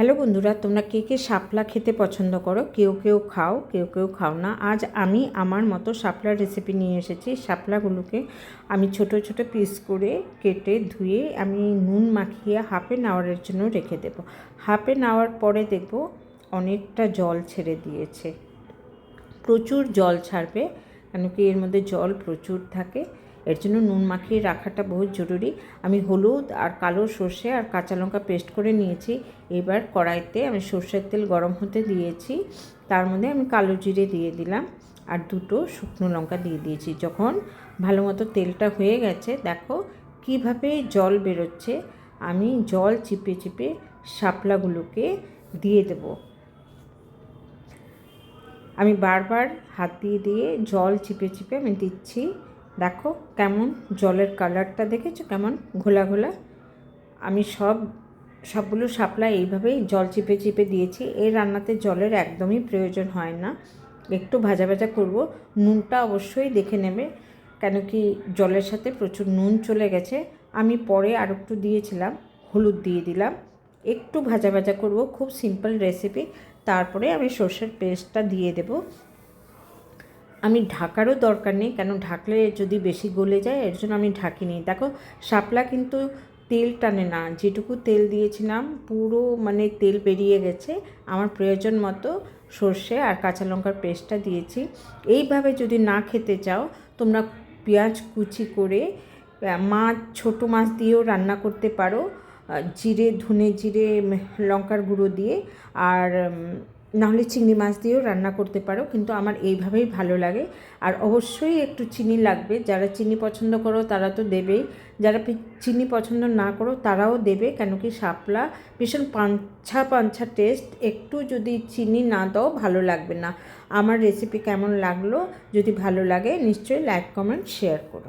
Hello বন্ধুরা, তোমরা কে কে শাপলা খেতে পছন্দ করো? কেউ কেউ খাও, কেউ কেউ খাও না। আজ আমি আমার মতো শাপলার রেসিপি নিয়ে এসেছি। শাপলাগুলোকে আমি ছোট ছোট পিস করে কেটে ধুয়ে আমি নুন মাখিয়ে হাফ অ্যান আওয়ারের জন্য রেখে দেব। হাফ অ্যান আওয়ার পরে দেখব অনেকটা জল ছেড়ে দিয়েছে। প্রচুর জল ছাড়বে, কেন কি এর মধ্যে জল প্রচুর থাকে। এর জন্য নুন মাখিয়ে রাখাটা বহুত জরুরি। আমি হলুদ আর কালো সর্ষে আর কাঁচা লঙ্কা পেস্ট করে নিয়েছি। এবার কড়াইতে আমি সর্ষের তেল গরম হতে দিয়েছি, তার মধ্যে আমি কালো জিরে দিয়ে দিলাম আর দুটো শুকনো লঙ্কা দিয়ে দিয়েছি। যখন ভালো মতো তেলটা হয়ে গেছে, দেখো কিভাবে জল বেরোচ্ছে। আমি জল চিপে চিপে শাপলাগুলোকে দিয়ে দেবো। আমি বারবার হাত দিয়ে দিয়ে জল চিপে চিপে আমি দিচ্ছি। দেখো কেমন জলের কালারটা দেখেছো, কেমন ঘোলা ঘোলা। আমি সবগুলো শাপলা এইভাবেই জল চিপে চিপে দিয়েছি। এই রান্নাতে জলের একদমই প্রয়োজন হয় না। একটু ভাজা ভাজা করব। নুনটা অবশ্যই দেখে নেবে, কেন কি জলের সাথে প্রচুর নুন চলে গেছে। আমি পরে আর একটু দিয়েছিলাম, হলুদ দিয়ে দিলাম। একটু ভাজা ভাজা করব, খুব সিম্পল রেসিপি। তারপরে আমি সর্ষের পেস্টটা দিয়ে দেব। আমি ঢাকারও দরকার নেই, কেন ঢাকলে যদি বেশি গলে যায়, এর জন্য আমি ঢাকিনি। দেখো শাপলা কিন্তু তেল টানে না। যেটুকু তেল দিয়েছিলাম পুরো তেল বেরিয়ে গেছে। আমার প্রয়োজন মতো সর্ষে আর কাঁচা লঙ্কার পেস্টটা দিয়েছি। এইভাবে যদি না খেতে চাও, তোমরা পেঁয়াজ কুচি করে মাছ, ছোটো মাছ দিয়েও রান্না করতে পারো, জিরে, ধনে জিরে, লঙ্কার গুঁড়ো দিয়ে। আর নাহলে চিংড়ি মাছ দিয়েও রান্না করতে পারো, কিন্তু আমার এইভাবেই ভালো লাগে। আর অবশ্যই একটু চিনি লাগবে। যারা চিনি পছন্দ করো তারা তো দেবেই, যারা চিনি পছন্দ না করো তারাও দেবে, কেন কি শাপলা ভীষণ পাঞ্ছা পাঞ্ছা টেস্ট। একটু যদি চিনি না দাও ভালো লাগবে না। আমার রেসিপি কেমন লাগলো, যদি ভালো লাগে নিশ্চয়ই লাইক, কমেন্ট, শেয়ার করো।